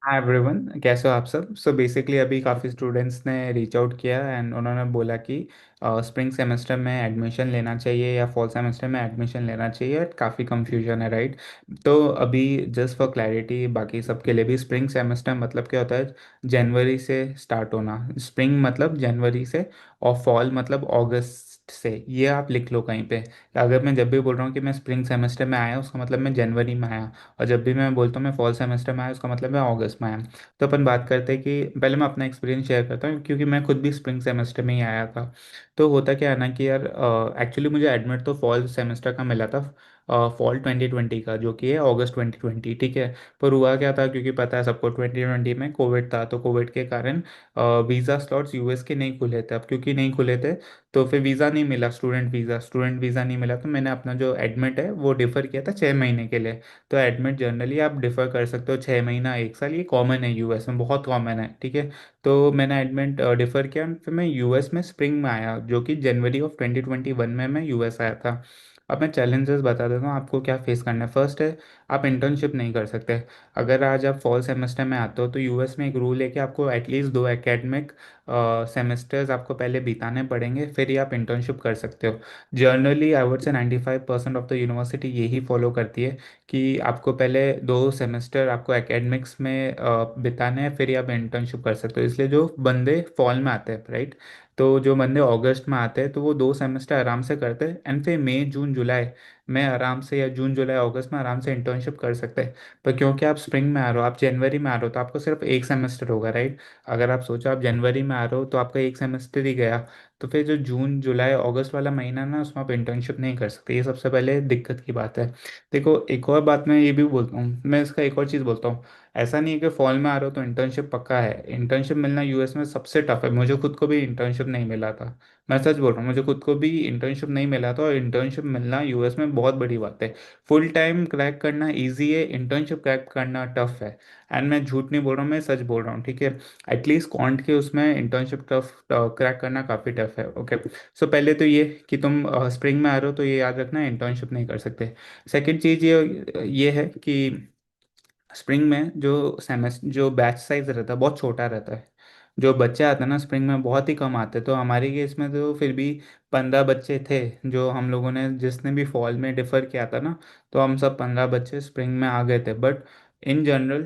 Hi everyone, कैसे हो आप सब। सो बेसिकली अभी काफ़ी स्टूडेंट्स ने रीच आउट किया एंड उन्होंने बोला कि स्प्रिंग सेमेस्टर में एडमिशन लेना चाहिए या फॉल सेमेस्टर में एडमिशन लेना चाहिए। काफ़ी कंफ्यूजन है, राइट। तो अभी जस्ट फॉर क्लैरिटी बाकी सबके लिए भी, स्प्रिंग सेमेस्टर मतलब क्या होता है? जनवरी से स्टार्ट होना। स्प्रिंग मतलब जनवरी से, और फॉल मतलब अगस्त से। ये आप लिख लो कहीं पे। अगर मैं जब भी बोल रहा हूँ कि मैं स्प्रिंग सेमेस्टर में आया, उसका मतलब मैं जनवरी में आया। और जब भी मैं बोलता हूँ मैं फॉल सेमेस्टर में आया, उसका मतलब मैं अगस्त में आया। तो अपन बात करते हैं कि पहले मैं अपना एक्सपीरियंस शेयर करता हूँ, क्योंकि मैं खुद भी स्प्रिंग सेमेस्टर में ही आया था। तो होता क्या है ना कि यार, एक्चुअली मुझे एडमिट तो फॉल सेमेस्टर का मिला था, फॉल 2020 का, जो कि है अगस्त 2020, ठीक है। पर हुआ क्या था, क्योंकि पता है सबको 2020 में कोविड था, तो कोविड के कारण वीज़ा स्लॉट्स यूएस के नहीं खुले थे। अब क्योंकि नहीं खुले थे, तो फिर वीज़ा नहीं मिला, स्टूडेंट वीज़ा नहीं मिला, तो मैंने अपना जो एडमिट है वो डिफ़र किया था 6 महीने के लिए। तो एडमिट जनरली आप डिफ़र कर सकते हो 6 महीना, 1 साल, ये कॉमन है यूएस में, बहुत कॉमन है, ठीक है। तो मैंने एडमिट डिफ़र किया, फिर मैं यूएस में स्प्रिंग में आया, जो कि जनवरी ऑफ 2021 में मैं यूएस आया था। अब मैं चैलेंजेस बता देता हूँ आपको क्या फेस करना है। फर्स्ट है, आप इंटर्नशिप नहीं कर सकते। अगर आज आप फॉल सेमेस्टर में आते हो, तो यूएस में एक रूल है कि आपको एटलीस्ट 2 एकेडमिक सेमेस्टर्स आपको पहले बिताने पड़ेंगे, फिर ही आप इंटर्नशिप कर सकते हो। Generally I would say 95% of the university यही फॉलो करती है कि आपको पहले 2 सेमेस्टर आपको एकेडमिक्स में बिताने हैं, फिर ही आप इंटर्नशिप कर सकते हो। इसलिए जो बंदे फॉल में आते हैं, राइट, तो जो बंदे अगस्त में आते हैं, तो वो 2 सेमेस्टर आराम से करते हैं, एंड फिर मई जून जुलाई में आराम से, या जून जुलाई अगस्त में आराम से इंटर्नशिप कर सकते हैं। पर क्योंकि आप स्प्रिंग में आ रहे हो, आप जनवरी में आ रहे हो, तो आपको सिर्फ एक सेमेस्टर होगा, राइट। अगर आप सोचो आप जनवरी में आ रहे हो, तो आपका एक सेमेस्टर ही गया। तो फिर जो जून जुलाई अगस्त वाला महीना ना, उसमें आप इंटर्नशिप नहीं कर सकते। ये सबसे पहले दिक्कत की बात है। देखो, एक और बात मैं ये भी बोलता हूँ, मैं इसका एक और चीज़ बोलता हूँ। ऐसा नहीं है कि फॉल में आ रहे हो तो इंटर्नशिप पक्का है। इंटर्नशिप मिलना यूएस में सबसे टफ है। मुझे खुद को भी इंटर्नशिप नहीं मिला था। मैं सच बोल रहा हूँ, मुझे खुद को भी इंटर्नशिप नहीं मिला था, और इंटर्नशिप मिलना यूएस में बहुत बड़ी बात है। फुल टाइम क्रैक करना इजी है, इंटर्नशिप क्रैक करना टफ है। एंड मैं झूठ नहीं बोल रहा हूँ, मैं सच बोल रहा हूँ, ठीक है। एटलीस्ट क्वांट के उसमें इंटर्नशिप टफ क्रैक करना काफ़ी टफ है, ओके। सो पहले तो ये कि तुम स्प्रिंग में आ रहे हो, तो ये याद रखना, इंटर्नशिप नहीं कर सकते। सेकंड चीज़ ये है कि स्प्रिंग में जो सेमेस्टर, जो बैच साइज रहता है बहुत छोटा रहता है। जो बच्चे आते हैं ना स्प्रिंग में, बहुत ही कम आते हैं। तो हमारे केस में तो फिर भी 15 बच्चे थे, जो हम लोगों ने, जिसने भी फॉल में डिफ़र किया था ना, तो हम सब 15 बच्चे स्प्रिंग में आ गए थे। बट इन जनरल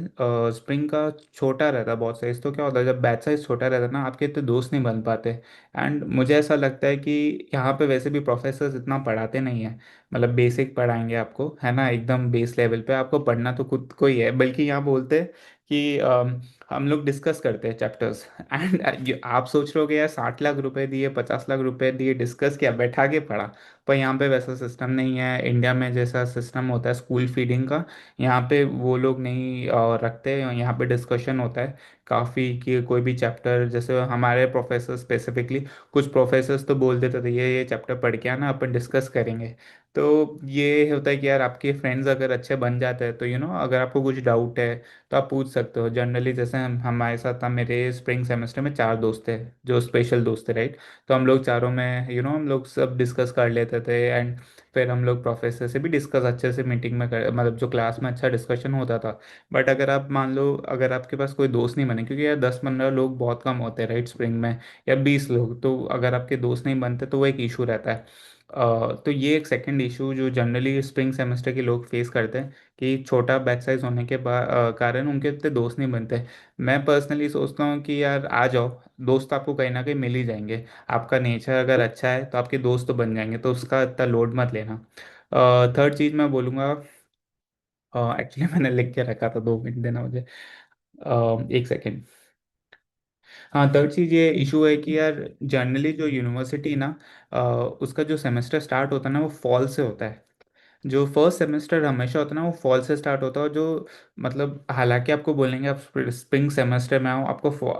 स्प्रिंग का छोटा रहता है बहुत साइज, तो क्या होता है जब बैच साइज छोटा रहता है ना, आपके इतने दोस्त नहीं बन पाते। एंड मुझे ऐसा लगता है कि यहाँ पे वैसे भी प्रोफेसर्स इतना पढ़ाते नहीं हैं। मतलब बेसिक पढ़ाएंगे आपको, है ना, एकदम बेस लेवल पे। आपको पढ़ना तो खुद को ही है, बल्कि यहाँ बोलते हैं कि हम लोग डिस्कस करते हैं चैप्टर्स। एंड आप सोच रहे हो कि यार 60 लाख रुपए दिए, 50 लाख रुपए दिए, डिस्कस किया, बैठा के पढ़ा। पर यहाँ पे वैसा सिस्टम नहीं है। इंडिया में जैसा सिस्टम होता है स्कूल फीडिंग का, यहाँ पे वो लोग नहीं रखते। यहाँ पे डिस्कशन होता है काफ़ी, कि कोई भी चैप्टर, जैसे हमारे प्रोफेसर स्पेसिफिकली, कुछ प्रोफेसर्स तो बोल देते थे ये चैप्टर पढ़ के आना, अपन डिस्कस करेंगे। तो ये होता है कि यार आपके फ्रेंड्स अगर अच्छे बन जाते हैं, तो अगर आपको कुछ डाउट है तो आप पूछ सकते हो। जनरली जैसे हमारे साथ था, मेरे स्प्रिंग सेमेस्टर में 4 दोस्त थे, जो स्पेशल दोस्त थे, राइट। तो हम लोग चारों में, हम लोग सब डिस्कस कर लेते थे। एंड फिर हम लोग प्रोफेसर से भी डिस्कस अच्छे से मीटिंग में कर, मतलब जो क्लास में अच्छा डिस्कशन होता था। बट अगर आप मान लो, अगर आपके पास कोई दोस्त नहीं बने, क्योंकि यार 10-15 लोग बहुत कम होते हैं, राइट, स्प्रिंग में, या 20 लोग, तो अगर आपके दोस्त नहीं बनते तो वो एक इशू रहता है। तो ये एक सेकंड इशू जो जनरली स्प्रिंग सेमेस्टर के लोग फेस करते हैं, कि छोटा बैच साइज होने के कारण उनके इतने दोस्त नहीं बनते। मैं पर्सनली सोचता हूँ कि यार आ जाओ, दोस्त आपको कहीं ना कहीं मिल ही जाएंगे। आपका नेचर अगर अच्छा है तो आपके दोस्त तो बन जाएंगे, तो उसका इतना लोड मत लेना। थर्ड चीज़ मैं बोलूँगा, एक्चुअली मैंने लिख के रखा था, 2 मिनट देना मुझे, 1 सेकेंड। हाँ, थर्ड चीज़ ये इशू है कि यार जनरली जो यूनिवर्सिटी ना, उसका जो सेमेस्टर स्टार्ट होता है ना, वो फॉल से होता है। जो फर्स्ट सेमेस्टर हमेशा होता है ना, वो फॉल से स्टार्ट होता है। और जो, मतलब, हालांकि आपको बोलेंगे आप स्प्रिंग सेमेस्टर में आओ, आपको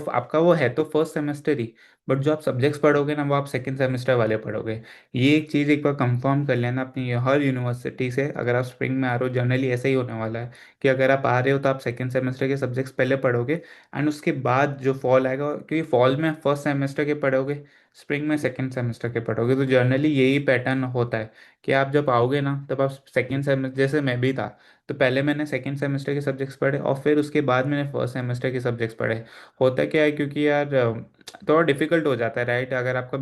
आपका वो है तो फर्स्ट सेमेस्टर ही। बट जो आप सब्जेक्ट्स पढ़ोगे ना, वो आप सेकंड सेमेस्टर वाले पढ़ोगे। ये एक चीज़ एक बार कंफर्म कर लेना अपनी हर यूनिवर्सिटी से। अगर आप स्प्रिंग में आ रहे हो, जनरली ऐसा ही होने वाला है, कि अगर आप आ रहे हो तो आप सेकंड सेमेस्टर के सब्जेक्ट्स पहले पढ़ोगे, एंड उसके बाद जो फॉल आएगा, क्योंकि फॉल में फर्स्ट सेमेस्टर के पढ़ोगे, स्प्रिंग में सेकंड सेमेस्टर के पढ़ोगे, तो जनरली यही पैटर्न होता है कि आप जब आओगे ना, तब आप सेकेंड सेमेस्टर, जैसे मैं भी था, तो पहले मैंने सेकेंड सेमेस्टर के सब्जेक्ट्स पढ़े और फिर उसके बाद मैंने फर्स्ट सेमेस्टर के सब्जेक्ट्स पढ़े। होता क्या है, क्योंकि यार थोड़ा डिफिकल्ट हो जाता है राइट, अगर आपका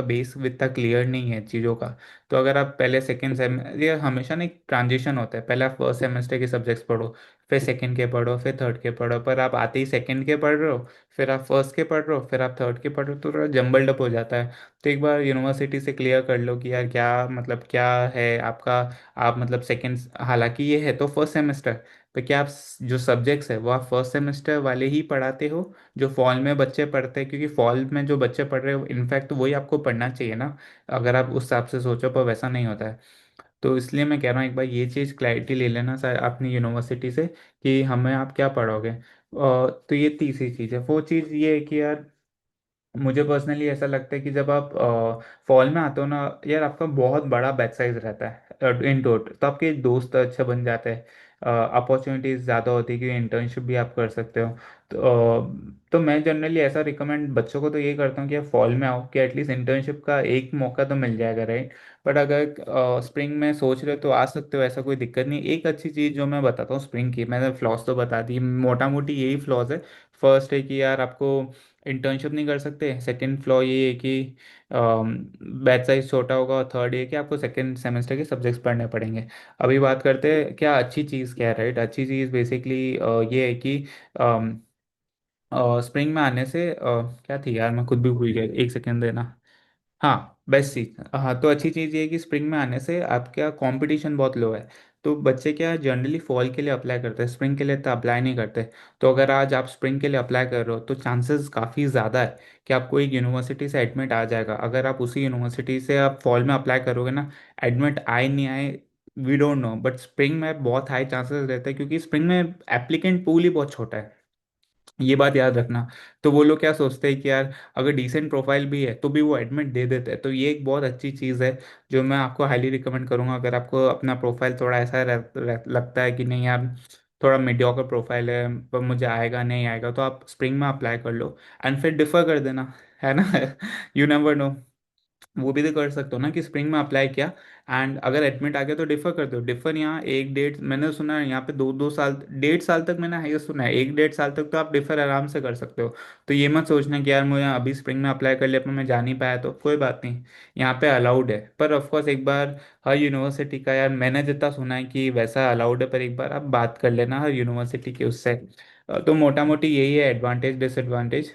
बेस इतना क्लियर नहीं है चीज़ों का। तो अगर आप पहले सेकेंड सेम, ये हमेशा ना एक ट्रांजिशन होता है, पहले आप फर्स्ट सेमेस्टर के सब्जेक्ट्स पढ़ो, फिर सेकंड के पढ़ो, फिर थर्ड के पढ़ो, पर आप आते ही सेकंड के पढ़ रहे हो, फिर आप फर्स्ट के पढ़ रहे हो, फिर आप थर्ड के पढ़ रहे हो, तो थोड़ा जम्बल्ड अप हो जाता है। तो एक बार यूनिवर्सिटी से क्लियर कर लो कि यार क्या मतलब क्या है आपका। आप मतलब सेकंड, हालांकि ये है तो फर्स्ट सेमेस्टर, तो क्या आप जो सब्जेक्ट्स है वो आप फर्स्ट सेमेस्टर वाले ही पढ़ाते हो जो फॉल में बच्चे पढ़ते हैं, क्योंकि फॉल में जो बच्चे पढ़ रहे हो इनफैक्ट वही आपको पढ़ना चाहिए ना, अगर आप उस हिसाब से सोचो, पर वैसा नहीं होता है। तो इसलिए मैं कह रहा हूँ एक बार ये चीज़ क्लैरिटी ले लेना सर अपनी यूनिवर्सिटी से कि हमें आप क्या पढ़ोगे। तो ये तीसरी चीज़ है, वो चीज़ ये है कि यार मुझे पर्सनली ऐसा लगता है कि जब आप फॉल में आते हो ना यार, आपका बहुत बड़ा बैच साइज रहता है इन टोट, तो आपके दोस्त अच्छे बन जाते हैं, अपॉर्चुनिटीज़ ज़्यादा होती है कि इंटर्नशिप भी आप कर सकते हो। तो मैं जनरली ऐसा रिकमेंड बच्चों को तो ये करता हूँ कि आप फॉल में आओ, कि एटलीस्ट इंटर्नशिप का एक मौका तो मिल जाएगा राइट। बट अगर स्प्रिंग में सोच रहे हो तो आ सकते हो, ऐसा कोई दिक्कत नहीं। एक अच्छी चीज़ जो मैं बताता हूँ स्प्रिंग की, मैंने फ्लॉस तो बता दी, मोटा मोटी यही फ्लॉज है। फर्स्ट है कि यार आपको इंटर्नशिप नहीं कर सकते, सेकंड फ्लॉ ये है कि बैच साइज छोटा होगा, और थर्ड ये कि आपको सेकंड सेमेस्टर के सब्जेक्ट्स पढ़ने पड़ेंगे। अभी बात करते हैं क्या अच्छी चीज़ क्या है राइट। अच्छी चीज़ बेसिकली ये है कि स्प्रिंग में आने से क्या थी यार, मैं खुद भी भूल गया, एक सेकेंड देना। हाँ बेस्ट चीज, हाँ तो अच्छी चीज़ ये है कि स्प्रिंग में आने से आपका कंपटीशन बहुत लो है। तो बच्चे क्या जनरली फॉल के लिए अप्लाई करते हैं, स्प्रिंग के लिए तो अप्लाई नहीं करते। तो अगर आज आप स्प्रिंग के लिए अप्लाई कर रहे हो तो चांसेस काफ़ी ज़्यादा है कि आपको एक यूनिवर्सिटी से एडमिट आ जाएगा। अगर आप उसी यूनिवर्सिटी से आप फॉल में अप्लाई करोगे ना, एडमिट आए नहीं आए we don't know, but spring में बहुत हाई चांसेस रहते हैं, क्योंकि स्प्रिंग में एप्लीकेंट पूल ही बहुत छोटा है, ये बात याद रखना। तो वो लोग क्या सोचते हैं कि यार अगर डिसेंट प्रोफाइल भी है तो भी वो एडमिट दे देते हैं। तो ये एक बहुत अच्छी चीज़ है जो मैं आपको हाईली रिकमेंड करूंगा। अगर आपको अपना प्रोफाइल थोड़ा ऐसा लगता है कि नहीं यार थोड़ा मीडियोकर प्रोफाइल है पर मुझे आएगा नहीं आएगा, तो आप स्प्रिंग में अप्लाई कर लो एंड फिर डिफर कर देना, है ना। यू नेवर नो, वो भी तो कर सकते हो ना कि स्प्रिंग में अप्लाई किया एंड अगर एडमिट आ गया तो डिफर कर दो। डिफर यहाँ एक डेढ़, मैंने सुना है यहाँ पे दो दो साल, 1.5 साल तक मैंने हाईएस्ट सुना है, 1-1.5 साल तक तो आप डिफर आराम से कर सकते हो। तो ये मत सोचना कि यार मुझे अभी स्प्रिंग में अप्लाई कर लिया पर मैं जा नहीं पाया, तो कोई बात नहीं, यहाँ पे अलाउड है। पर ऑफकोर्स एक बार हर यूनिवर्सिटी का, यार मैंने जितना सुना है कि वैसा अलाउड है, पर एक बार आप बात कर लेना हर यूनिवर्सिटी के उससे। तो मोटा मोटी यही है एडवांटेज डिसएडवांटेज।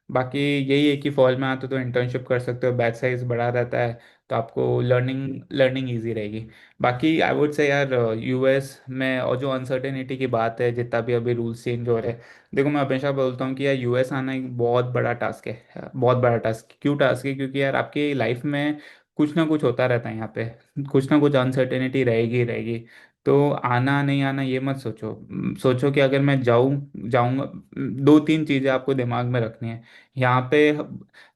बाकी यही है कि फॉल में आते तो इंटर्नशिप कर सकते हो, बैच साइज बड़ा रहता है, तो आपको लर्निंग लर्निंग ईजी रहेगी। बाकी आई वुड से यार यूएस में और जो अनसर्टेनिटी की बात है, जितना भी अभी रूल्स चेंज हो रहे हैं, देखो मैं हमेशा बोलता हूँ कि यार यूएस आना एक बहुत बड़ा टास्क है, बहुत बड़ा टास्क। क्यों टास्क है, क्योंकि यार आपकी लाइफ में कुछ ना कुछ होता रहता है यहाँ पे, कुछ ना कुछ अनसर्टेनिटी रहेगी ही रहेगी। तो आना नहीं आना ये मत सोचो, सोचो कि अगर मैं जाऊंगा, दो तीन चीज़ें आपको दिमाग में रखनी है यहाँ पे।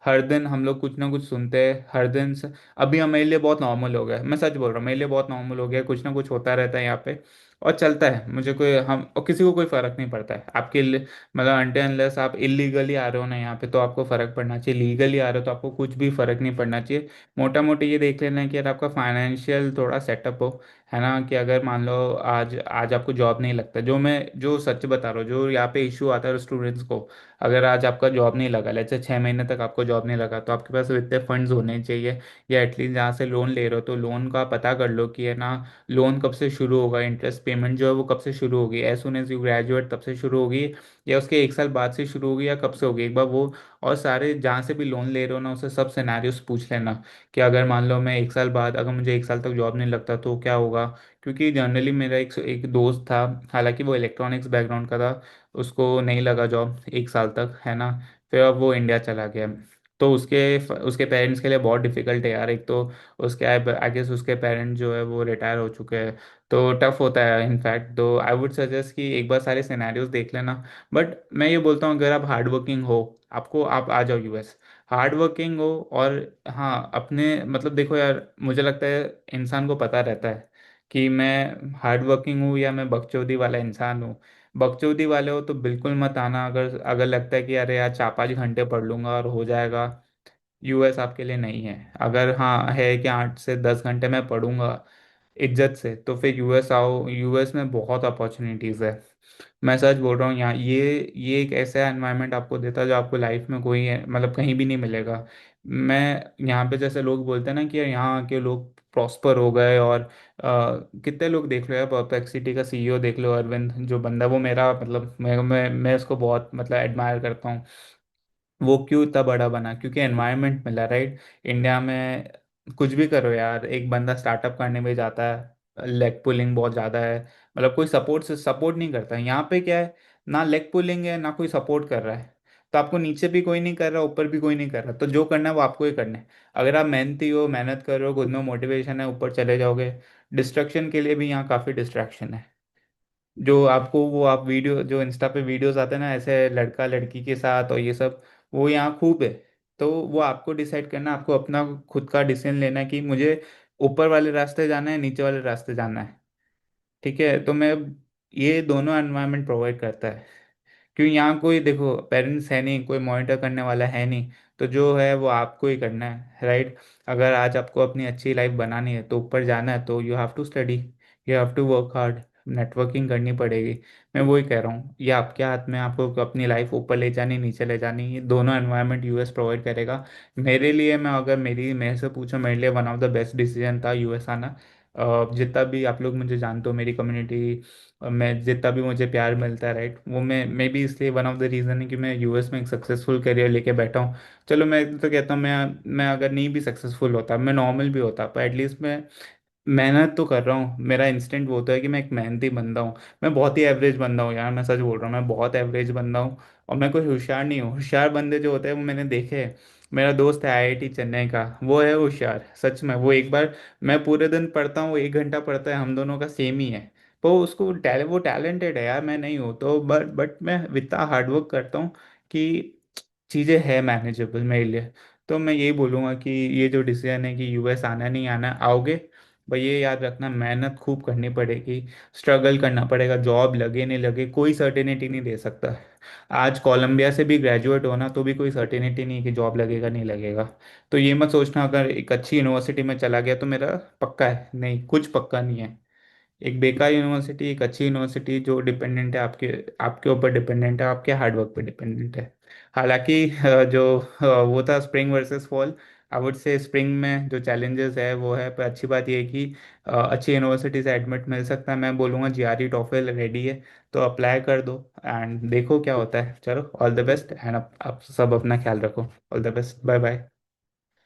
हर दिन हम लोग कुछ ना कुछ सुनते हैं, हर दिन अभी हमारे लिए बहुत नॉर्मल हो गया है, मैं सच बोल रहा हूँ, मेरे लिए बहुत नॉर्मल हो गया है, कुछ ना कुछ होता रहता है यहाँ पे और चलता है। मुझे कोई हम और किसी को कोई फर्क नहीं पड़ता है आपके लिए, मतलब अनटिल अनलेस आप इलीगली आ रहे हो ना यहाँ पे तो आपको फर्क पड़ना चाहिए, लीगली आ रहे हो तो आपको कुछ भी फर्क नहीं पड़ना चाहिए। मोटा मोटी ये देख लेना है कि यार आपका फाइनेंशियल थोड़ा सेटअप हो, है ना। कि अगर मान लो आज आज आपको जॉब नहीं लगता, जो सच बता रहा हूँ, जो यहाँ पे इशू आता है स्टूडेंट्स को, अगर आज आपका जॉब नहीं लगा, लेट्स से 6 महीने तक आपको जॉब नहीं लगा, तो आपके पास इतने फंड्स होने चाहिए, या एटलीस्ट जहाँ से लोन ले रहे हो तो लोन का पता कर लो कि है ना लोन कब से शुरू होगा, इंटरेस्ट पेमेंट जो है वो कब से शुरू होगी, as soon as you graduate तब से शुरू होगी, या उसके 1 साल बाद से शुरू होगी, या कब से होगी, एक बार वो और सारे जहाँ से भी लोन ले रहे हो ना उससे सब सिनेरियोस पूछ लेना कि अगर मान लो मैं 1 साल बाद, अगर मुझे 1 साल तक जॉब नहीं लगता तो क्या होगा। क्योंकि जनरली मेरा एक दोस्त था, हालांकि वो इलेक्ट्रॉनिक्स बैकग्राउंड का था, उसको नहीं लगा जॉब 1 साल तक, है ना। फिर अब वो इंडिया चला गया। तो उसके उसके पेरेंट्स के लिए बहुत डिफिकल्ट है यार, एक तो उसके आई गेस उसके पेरेंट्स जो है वो रिटायर हो चुके हैं, तो टफ होता है इनफैक्ट। तो आई वुड सजेस्ट कि एक बार सारे सिनेरियोज देख लेना। बट मैं ये बोलता हूँ अगर आप हार्ड वर्किंग हो, आप आ जाओ यूएस, हार्ड वर्किंग हो और हाँ अपने मतलब देखो यार, मुझे लगता है इंसान को पता रहता है कि मैं हार्ड वर्किंग हूँ या मैं बकचोदी वाला इंसान हूँ। बकचोदी वाले हो तो बिल्कुल मत आना, अगर अगर लगता है कि अरे यार 4-5 घंटे पढ़ लूंगा और हो जाएगा, यूएस आपके लिए नहीं है। अगर हाँ है कि 8 से 10 घंटे मैं पढ़ूंगा इज्जत से, तो फिर यूएस आओ, यूएस में बहुत अपॉर्चुनिटीज़ है। मैं सच बोल रहा हूँ, यहाँ ये एक ऐसा एनवायरनमेंट आपको देता है जो आपको लाइफ में कोई मतलब कहीं भी नहीं मिलेगा। मैं यहाँ पे जैसे लोग बोलते हैं ना कि यहाँ के लोग प्रॉस्पर हो गए, और कितने लोग देख लो यार, परप्लेक्सिटी का सीईओ देख लो, अरविंद जो बंदा, वो मेरा मतलब मैं उसको बहुत मतलब एडमायर करता हूँ। वो क्यों इतना बड़ा बना? क्योंकि एनवायरनमेंट मिला, राइट। इंडिया में कुछ भी करो यार, एक बंदा स्टार्टअप करने में जाता है, लेग पुलिंग बहुत ज़्यादा है, मतलब कोई सपोर्ट से सपोर्ट नहीं करता है। यहाँ पे क्या है, ना लेग पुलिंग है ना कोई सपोर्ट कर रहा है। तो आपको नीचे भी कोई नहीं कर रहा, ऊपर भी कोई नहीं कर रहा, तो जो करना है वो आपको ही करना है। अगर आप मेहनती हो, मेहनत कर रहे हो, खुद में मोटिवेशन है, ऊपर चले जाओगे। डिस्ट्रक्शन के लिए भी यहाँ काफ़ी डिस्ट्रैक्शन है। जो आपको वो आप वीडियो जो इंस्टा पे वीडियोस आते हैं ना, ऐसे लड़का लड़की के साथ और ये सब, वो यहाँ खूब है। तो वो आपको डिसाइड करना, आपको अपना खुद का डिसीजन लेना है कि मुझे ऊपर वाले रास्ते जाना है, नीचे वाले रास्ते जाना है। ठीक है, तो मैं ये दोनों एनवायरनमेंट प्रोवाइड करता है। क्यों, यहाँ कोई देखो पेरेंट्स है नहीं, कोई मॉनिटर करने वाला है नहीं, तो जो है वो आपको ही करना है, राइट। अगर आज आपको अपनी अच्छी लाइफ बनानी है, तो ऊपर जाना है, तो you have to study, you have to work hard, networking करनी पड़ेगी। मैं वही कह रहा हूँ, ये आपके हाथ में, आपको अपनी लाइफ ऊपर ले जानी, नीचे ले जानी, ये दोनों एनवायरनमेंट यूएस प्रोवाइड करेगा। मेरे लिए, मैं अगर मेरे से पूछो, मेरे लिए one of the best decision था यूएस आना। जितना भी आप लोग मुझे जानते हो, मेरी कम्युनिटी, मैं जितना भी मुझे प्यार मिलता है, राइट, वो मैं भी इसलिए वन ऑफ द रीज़न है कि मैं यूएस में एक सक्सेसफुल करियर लेके बैठा हूँ। चलो मैं तो कहता हूँ, मैं अगर नहीं भी सक्सेसफुल होता, मैं नॉर्मल भी होता, पर एटलीस्ट मैं मेहनत तो कर रहा हूँ। मेरा इंस्टेंट वो तो है कि मैं एक मेहनती बंदा हूँ। मैं बहुत ही एवरेज बंदा हूँ यार, मैं सच बोल रहा हूँ, मैं बहुत एवरेज बंदा हूँ। और मैं कोई होशियार नहीं हूँ। होशियार बंदे जो होते हैं वो मैंने देखे हैं। मेरा दोस्त है आईआईटी चेन्नई का, वो है होशियार सच में। वो एक बार, मैं पूरे दिन पढ़ता हूँ, वो 1 घंटा पढ़ता है, हम दोनों का सेम ही है। तो उसको वो टैलेंटेड है यार, मैं नहीं हूँ तो, बट मैं इतना हार्डवर्क करता हूँ कि चीज़ें है मैनेजेबल मेरे लिए। तो मैं यही बोलूँगा कि ये जो डिसीजन है कि यूएस आना नहीं आना, आओगे भाई ये याद रखना, मेहनत खूब करनी पड़ेगी, स्ट्रगल करना पड़ेगा। जॉब लगे नहीं लगे कोई सर्टेनिटी नहीं दे सकता। आज कोलंबिया से भी ग्रेजुएट होना तो भी कोई सर्टेनिटी नहीं कि जॉब लगेगा नहीं लगेगा। तो ये मत सोचना अगर एक अच्छी यूनिवर्सिटी में चला गया तो मेरा पक्का है, नहीं, कुछ पक्का नहीं है। एक बेकार यूनिवर्सिटी, एक अच्छी यूनिवर्सिटी जो डिपेंडेंट है आपके आपके ऊपर डिपेंडेंट है, आपके हार्डवर्क पे डिपेंडेंट है। हालांकि वो था spring versus fall. I would say spring में जो चैलेंजेस है वो है, पर अच्छी बात ये है कि अच्छी यूनिवर्सिटी से एडमिट मिल सकता है। मैं बोलूँगा जीआरई टॉफल रेडी है, तो अप्लाई कर दो एंड देखो क्या होता है। चलो, ऑल द बेस्ट, एंड आप सब अपना ख्याल रखो। All the best, bye bye.